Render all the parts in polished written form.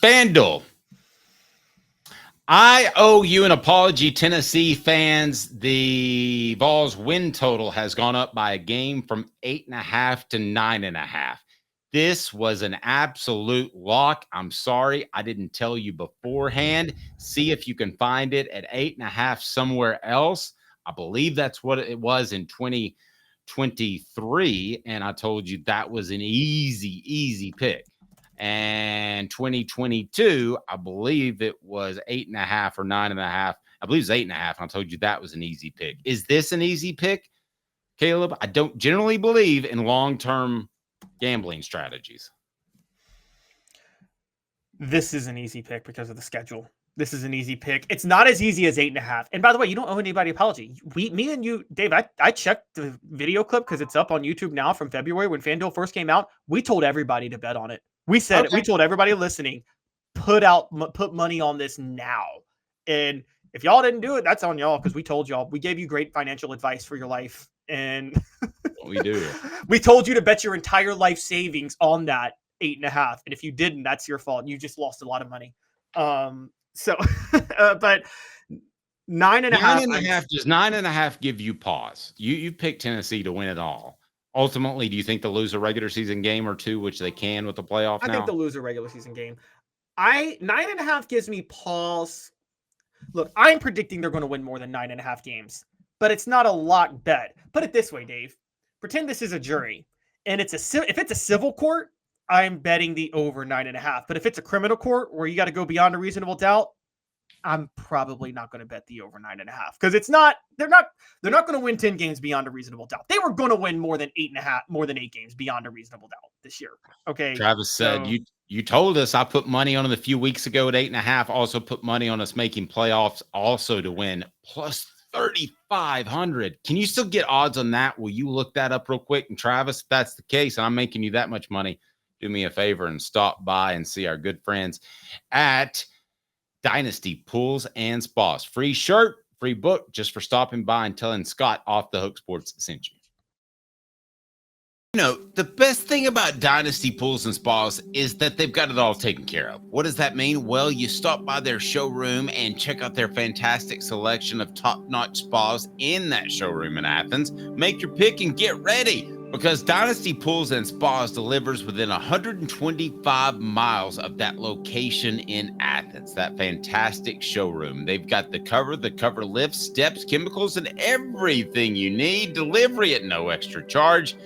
FanDuel. I owe you an apology, Tennessee fans. The Vols win total has gone up by a game from 8.5 to 9.5. This was an absolute lock. I'm sorry I didn't tell you beforehand. See if you can find it at 8.5 somewhere else. I believe that's what it was in 2023, and I told you that was an easy pick. And 2022, I believe it was 8.5 or 9.5. I believe it's 8.5. I told you that was an easy pick. Is this an easy pick, Caleb? I don't generally believe in long-term gambling strategies. This is an easy pick because of the schedule. This is an easy pick. It's not as easy as 8.5. And by the way, you don't owe anybody an apology. Me and you, Dave, I checked the video clip because it's up on YouTube now from February when FanDuel first came out. We told everybody to bet on it. We said it. We told everybody listening, put money on this now. And if y'all didn't do it, that's on y'all because we told y'all. We gave you great financial advice for your life. And we do. We told you to bet your entire life savings on that 8.5. And if you didn't, that's your fault. You just lost a lot of money. But 9.5. 9.5, does 9.5 give you pause? You picked Tennessee to win it all. Ultimately, do you think they'll lose a regular season game or two, which they can with the playoff now? I think they'll lose a regular season game. 9.5 gives me pause. Look, I'm predicting they're going to win more than 9.5 games, but it's not a lock bet. Put it this way, Dave. Pretend this is a jury, and if it's a civil court, I'm betting the over 9.5. But if it's a criminal court where you got to go beyond a reasonable doubt, I'm probably not going to bet the over 9.5 because they're not going to win 10 games beyond a reasonable doubt. They were going to win more than 8 games beyond a reasonable doubt this year. Okay. Travis said, you told us I put money on it a few weeks ago at 8.5. Also put money on us making playoffs also to win plus 3,500. Can you still get odds on that? Will you look that up real quick? And Travis, if that's the case, and I'm making you that much money, do me a favor and stop by and see our good friends at Dynasty Pools and Spas. Free shirt, free book, just for stopping by and telling Scott Off the Hook Sports sent you. You know, the best thing about Dynasty Pools and Spas is that they've got it all taken care of. What does that mean? Well, you stop by their showroom and check out their fantastic selection of top-notch spas in that showroom in Athens. Make your pick and get ready, because Dynasty Pools and Spas delivers within 125 miles of that location in Athens, that fantastic showroom. They've got the cover lift, steps, chemicals, and everything you need. Delivery at no extra charge.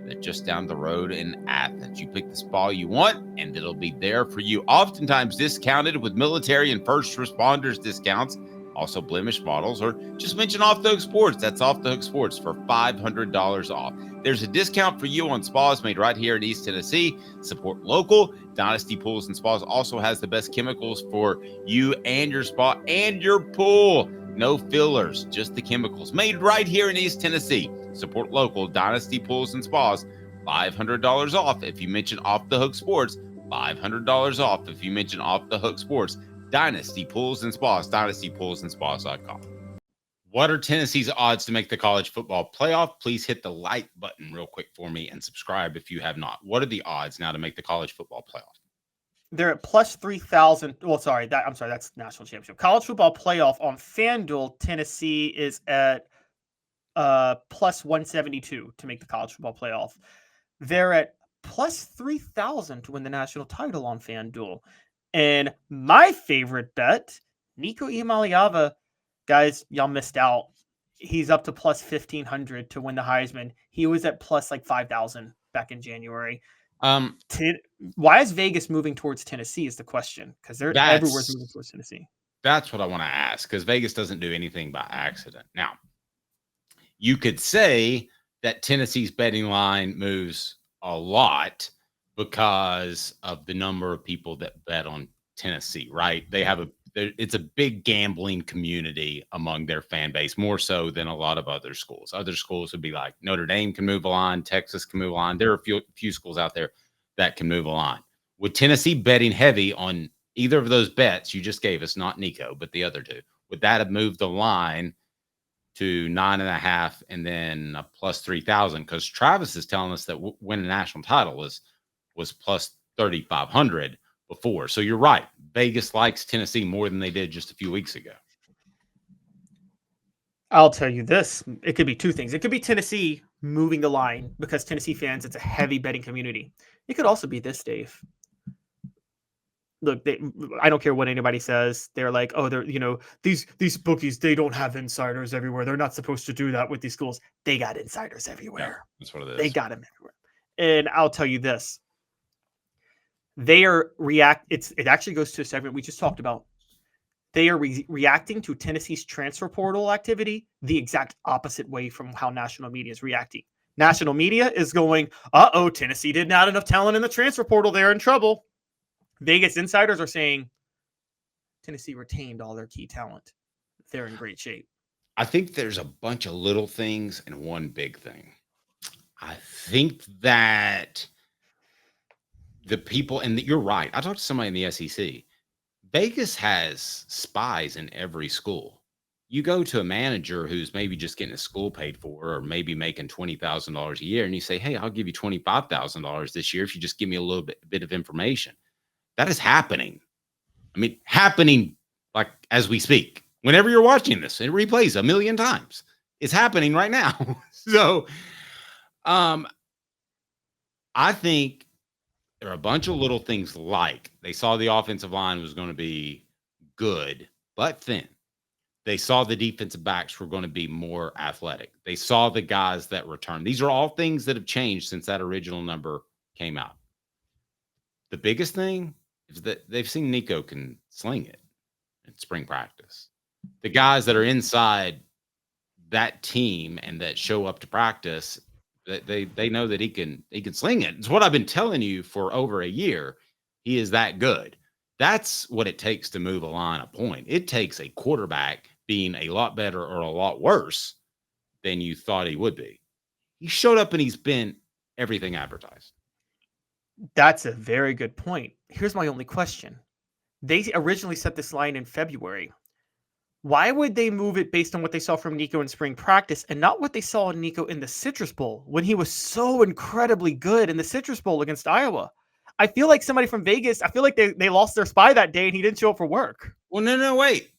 They're just down the road in Athens. You pick the spa you want, and it'll be there for you. Oftentimes discounted with military and first responders discounts. Also blemish models, or just mention Off the Hook Sports. That's Off the Hook Sports for $500 off. There's a discount for you on spas made right here in East Tennessee. Support local. Dynasty Pools and Spas also has the best chemicals for you and your spa and your pool. No fillers, just the chemicals made right here in East Tennessee. Support local. Dynasty Pools and Spas, $500 off if you mention Off the Hook Sports. $500 off if you mention Off the Hook Sports. Dynasty Pools and Spas, dynastypoolsandspas.com. What are Tennessee's odds to make the college football playoff? Please hit the like button real quick for me and subscribe if you have not. What are the odds now to make the college football playoff? They're at plus 3,000. Well, that's national championship. College football playoff on FanDuel, Tennessee is at plus 172 to make the college football playoff. They're at plus 3,000 to win the national title on FanDuel. And my favorite bet, Nico Iamaleava, guys, y'all missed out. He's up to plus 1,500 to win the Heisman. He was at plus like 5,000 back in January. Why is Vegas moving towards Tennessee is the question, because they're everywhere's moving towards Tennessee. That's what I want to ask, because Vegas doesn't do anything by accident. Now, you could say that Tennessee's betting line moves a lot because of the number of people that bet on Tennessee, right? It's a big gambling community among their fan base, more so than a lot of other schools. Other schools would be like Notre Dame can move a line, Texas can move a line. There are a few schools out there that can move a line. With Tennessee betting heavy on either of those bets you just gave us, not Nico, but the other two, would that have moved the line to 9.5 and then a plus 3,000? Because Travis is telling us that winning a national title was plus 3,500. before. So you're right. Vegas likes Tennessee more than they did just a few weeks ago. I'll tell you this. It could be two things. It could be Tennessee moving the line because Tennessee fans, it's a heavy betting community. It could also be this, Dave. Look, I don't care what anybody says. They're like, oh, they're, these bookies, they don't have insiders everywhere. They're not supposed to do that with these schools. They got insiders everywhere. Yeah, that's what it is. They got them everywhere. And I'll tell you this. They are it actually goes to a segment we just talked about. They are reacting to Tennessee's transfer portal activity the exact opposite way from how national media is reacting. National media is going, Tennessee didn't have enough talent in the transfer portal. They're in trouble. Vegas insiders are saying Tennessee retained all their key talent. They're in great shape. I think there's a bunch of little things and one big thing. I think that the people, and you're right. I talked to somebody in the SEC. Vegas has spies in every school. You go to a manager who's maybe just getting his school paid for, or maybe making $20,000 a year, and you say, "Hey, I'll give you $25,000 this year if you just give me a little bit of information." That is happening. I mean, happening like as we speak. Whenever you're watching this, it replays a million times. It's happening right now. So, I think there are a bunch of little things like they saw the offensive line was going to be good, but thin. They saw the defensive backs were going to be more athletic. They saw the guys that returned. These are all things that have changed since that original number came out. The biggest thing is that they've seen Nico can sling it in spring practice. The guys that are inside that team and that show up to practice, they know that he can sling it. It's what I've been telling you for over a year. He is that good. That's what it takes to move a line a point. It takes a quarterback being a lot better or a lot worse than you thought he would be. He showed up and he's been everything advertised. That's a very good point. Here's my only question. They originally set this line in February. Why would they move it based on what they saw from Nico in spring practice and not what they saw in Nico in the Citrus Bowl when he was so incredibly good in the Citrus Bowl against Iowa? I feel like somebody from Vegas, I feel like they lost their spy that day and he didn't show up for work. Well, no, wait.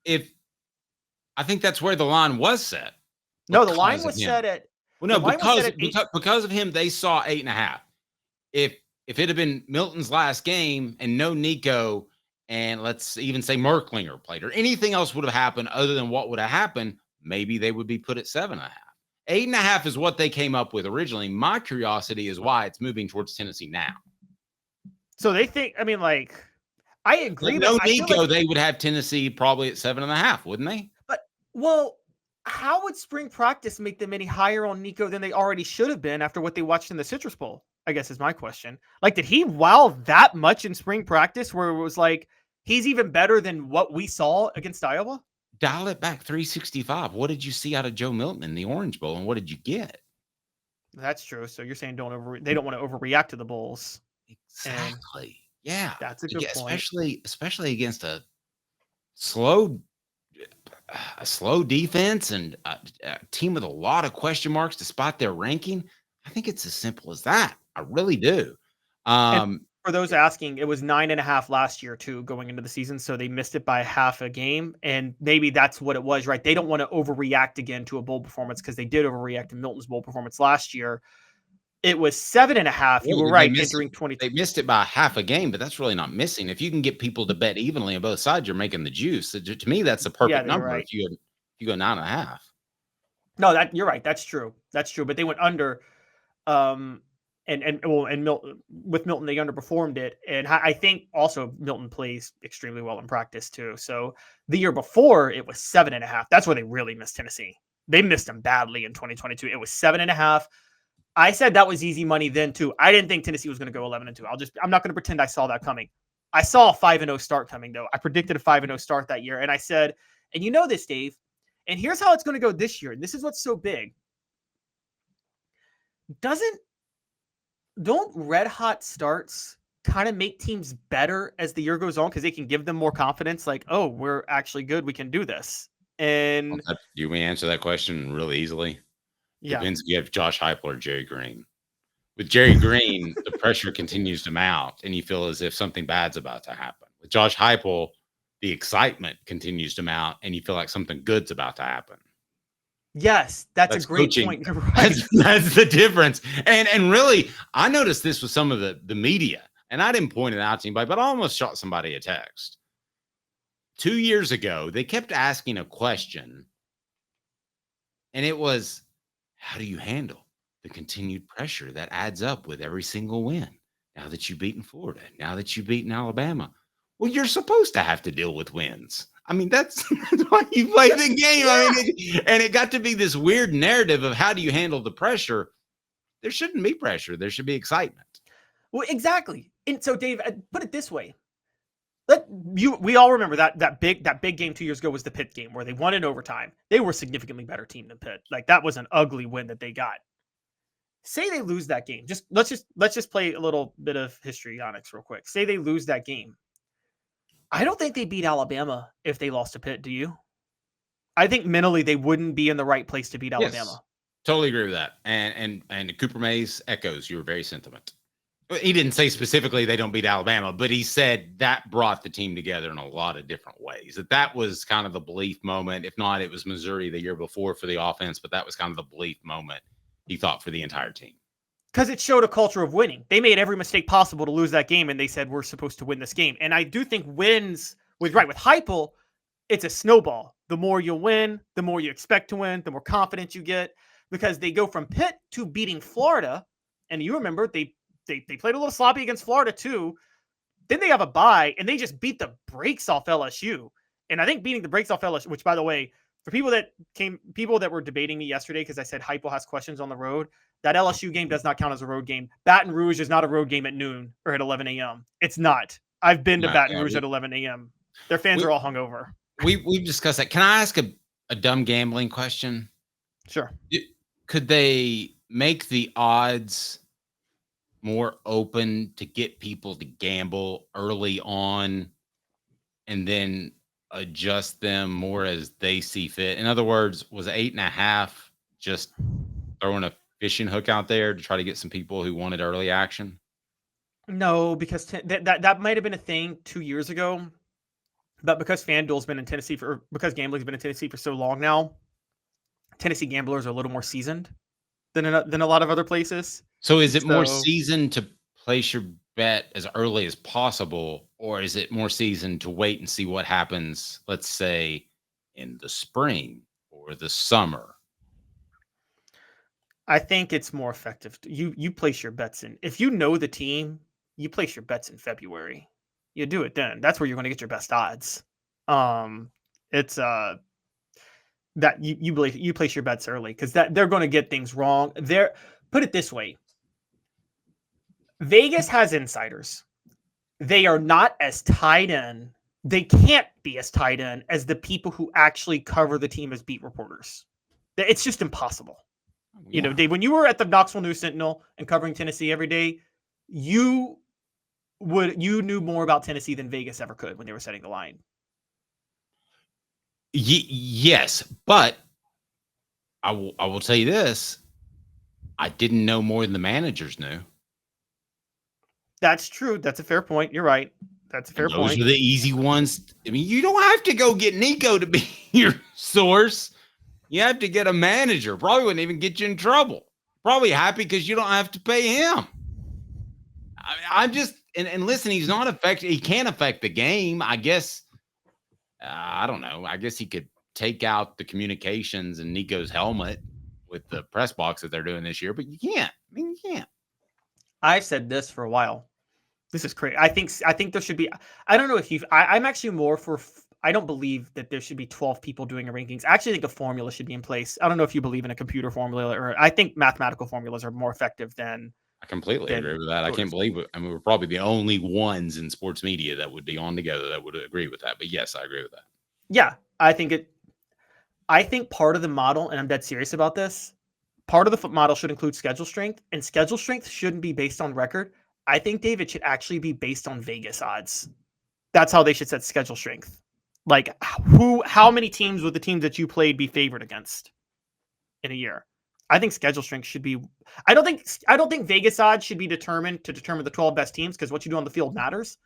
I think that's where the line was set. No, the line was set at... Well, no, because of him, they saw 8.5. If it had been Milton's last game and no Nico, and let's even say Merklinger played, or anything else would have happened other than what would have happened, maybe they would be put at 7.5. 8.5 is what they came up with originally. My curiosity is why it's moving towards Tennessee now. So they think, I agree. No Nico, they would have Tennessee probably at 7.5, wouldn't they? Well, how would spring practice make them any higher on Nico than they already should have been after what they watched in the Citrus Bowl? I guess is my question. Like, did he wow that much in spring practice where it was like, he's even better than what we saw against Iowa? Dial it back 365. What did you see out of Joe Milton in the Orange Bowl, and what did you get? That's true. So you're saying they don't want to overreact to the Bulls. Exactly. Yeah. That's a good point. Especially against a slow defense and a team with a lot of question marks despite their ranking. I think it's as simple as that. I really do. For those asking, it was 9.5 last year too, going into the season. So they missed it by half a game. And maybe that's what it was, right? They don't want to overreact again to a bowl performance because they did overreact to Milton's bowl performance last year. It was 7.5. You were right. Entering 20. They missed it by half a game, but that's really not missing. If you can get people to bet evenly on both sides, you're making the juice. So to me, that's the perfect number. Right. If you go 9.5. No, you're right. That's true. But they went under. Milton, with Milton, they underperformed it. And I think also Milton plays extremely well in practice too. So the year before it was 7.5. That's where they really missed Tennessee. They missed them badly in 2022. It was 7.5. I said that was easy money then too. I didn't think Tennessee was going to go 11-2. I'm not going to pretend I saw that coming. I saw a 5-0 start coming though. I predicted a 5-0 start that year. And I said, and you know this, Dave, and here's how it's going to go this year. And this is what's so big. Don't red hot starts kind of make teams better as the year goes on because they can give them more confidence, like, oh, we're actually good, we can do this. And do we answer that question really easily? Yeah. Depends if you have Josh Heupel or Jerry Green. With Jerry Green, the pressure continues to mount, and you feel as if something bad's about to happen. With Josh Heupel, the excitement continues to mount, and you feel like something good's about to happen. Yes, that's a That's great coaching. point. You're right. That's the difference. And really, I noticed this with some of the media, and I didn't point it out to anybody, but I almost shot somebody a text. 2 years ago, they kept asking a question, and it was, how do you handle the continued pressure that adds up with every single win? Now that you've beaten Florida, now that you've beaten Alabama, well, you're supposed to have to deal with wins. I mean, that's why you play the game. Yeah. I mean, and it got to be this weird narrative of how do you handle the pressure? There shouldn't be pressure. There should be excitement. Well, exactly. And so, Dave, put it this way. We all remember that big game 2 years ago was the Pitt game where they won in overtime. They were a significantly better team than Pitt. Like, that was an ugly win that they got. Say they lose that game. Let's just play a little bit of histrionics real quick. Say they lose that game. I don't think they beat Alabama if they lost to Pitt. Do you? I think mentally they wouldn't be in the right place to beat Alabama. Yes, totally agree with that. And Cooper Mays echoes your very sentiment. He didn't say specifically they don't beat Alabama, but he said that brought the team together in a lot of different ways. That was kind of the belief moment. If not, it was Missouri the year before for the offense, but that was kind of the belief moment he thought for the entire team. Because it showed a culture of winning. They made every mistake possible to lose that game, and they said, we're supposed to win this game. And I do think wins, with Heupel, it's a snowball. The more you win, the more you expect to win, the more confidence you get, because they go from Pitt to beating Florida. And you remember, they played a little sloppy against Florida too. Then they have a bye, and they just beat the brakes off LSU. And I think beating the brakes off LSU, which, by the way, for people that were debating me yesterday because I said Heupel has questions on the road, that LSU game does not count as a road game. Baton Rouge is not a road game at noon or at 11 a.m. It's not. I've been to Baton Rouge at 11 a.m. Their fans are all hungover. We've discussed that. Can I ask a dumb gambling question? Sure. Could they make the odds more open to get people to gamble early on and then adjust them more as they see fit? In other words, was 8.5 just throwing a fishing hook out there to try to get some people who wanted early action? No, because that might have been a thing 2 years ago, but because FanDuel's been in Tennessee because gambling's been in Tennessee for so long now, Tennessee gamblers are a little more seasoned than a lot of other places. So is it more seasoned to place your bet as early as possible, or is it more seasoned to wait and see what happens, let's say, in the spring or the summer? I think it's more effective. You place your bets in. If you know the team, you place your bets in February. You do it then. That's where you're going to get your best odds. It's that you place your bets early because that they're going to get things wrong. Put it this way. Vegas has insiders. They are not as tied in. They can't be as tied in as the people who actually cover the team as beat reporters. It's just impossible. Yeah. You know, Dave, when you were at the Knoxville News Sentinel and covering Tennessee every day, you knew more about Tennessee than Vegas ever could when they were setting the line. Yes, but I will tell you this. I didn't know more than the managers knew. That's true. That's a fair point. You're right. That's a fair point. Those are the easy ones. I mean, you don't have to go get Nico to be your source. You have to get a manager. Probably wouldn't even get you in trouble. Probably happy because you don't have to pay him. I'm just and listen, he's not affected. He can't affect the game. I guess. I don't know. I guess he could take out the communications and Nico's helmet with the press box that they're doing this year, but you can't. I mean, you can't. I've said this for a while. This is crazy. I think there should be. I don't know if I'm actually more for. I don't believe that there should be 12 people doing a rankings. I actually think a formula should be in place. I don't know if you believe in a computer formula, or I think mathematical formulas are more effective than. I completely agree with that. I can't believe it. I mean, we're probably the only ones in sports media that would be on together that would agree with that. But yes, I agree with that. Yeah, I think part of the model, and I'm dead serious about this, part of the model should include schedule strength, and schedule strength shouldn't be based on record. I think, David, should actually be based on Vegas odds. That's how they should set schedule strength. Like how many teams would the teams that you played be favored against in a year? I think schedule strength should be. I don't think Vegas odds should be determined to determine the 12 best teams because what you do on the field matters.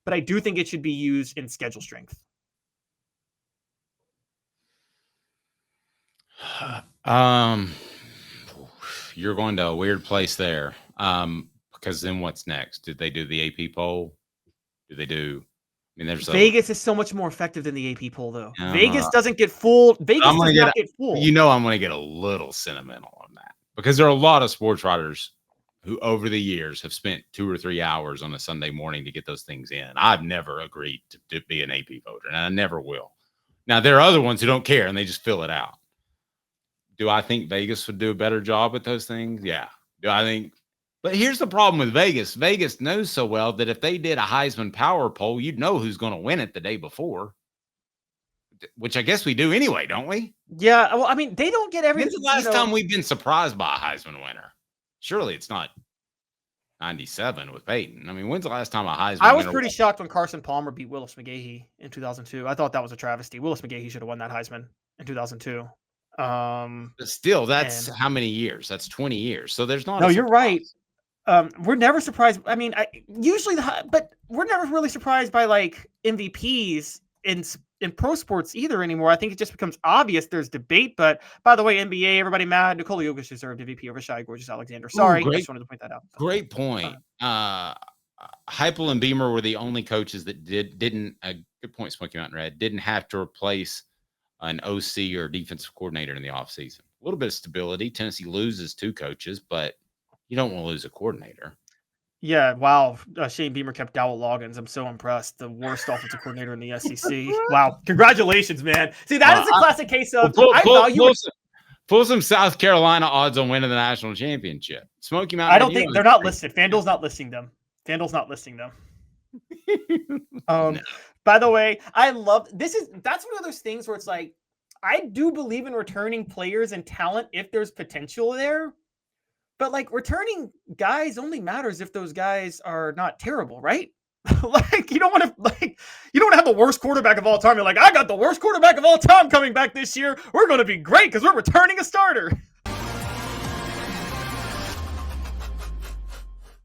But I do think it should be used in schedule strength. You're going to a weird place there. Because then what's next? Did they do the AP poll? Do they do? I mean, there's Vegas is so much more effective than the AP poll, though. Uh-huh. Vegas doesn't get fooled. Vegas does not get fooled. You know, I'm going to get a little sentimental on that because there are a lot of sports writers who, over the years, have spent 2 or 3 hours on a Sunday morning to get those things in. I've never agreed to be an AP voter, and I never will. Now, there are other ones who don't care and they just fill it out. Do I think Vegas would do a better job with those things? Yeah. Do I think? But here's the problem with Vegas. Vegas knows so well that if they did a Heisman power poll, you'd know who's going to win it the day before, which I guess we do anyway, don't we? Yeah. Well, I mean, they don't get everything. When's the last time we've been surprised by a Heisman winner? Surely it's not 97 with Peyton. I mean, when's the last time a Heisman I was winner pretty shocked when Carson Palmer beat Willis McGahee in 2002. I thought that was a travesty. Willis McGahee should have won that Heisman in 2002. But still, that's how many years? That's 20 years. So there's not. No, you're right. We're never surprised. I mean, but we're never really surprised by like MVPs in pro sports either anymore. I think it just becomes obvious. There's debate, but by the way, NBA, everybody mad. Nikola Jokic deserved MVP over Shai Gilgeous-Alexander. Sorry, I just wanted to point that out. Great point. Heupel and Beamer were the only coaches that didn't. Good point, Smoky Mountain Red. Didn't have to replace an OC or defensive coordinator in the offseason. A little bit of stability. Tennessee loses 2 coaches, but you don't want to lose a coordinator. Yeah, wow. Shane Beamer kept Dowell Loggins. I'm so impressed. The worst offensive coordinator in the SEC. Wow. Congratulations, man. See, that is a classic case of pull some South Carolina odds on winning the national championship. Smoky Mountain. I don't think they're not listed. FanDuel's not listing them. No. By the way, I love that's one of those things where it's like, I do believe in returning players and talent if there's potential there. But like returning guys only matters if those guys are not terrible, right? You don't want to have the worst quarterback of all time. You're like, I got the worst quarterback of all time coming back this year. We're going to be great because we're returning a starter.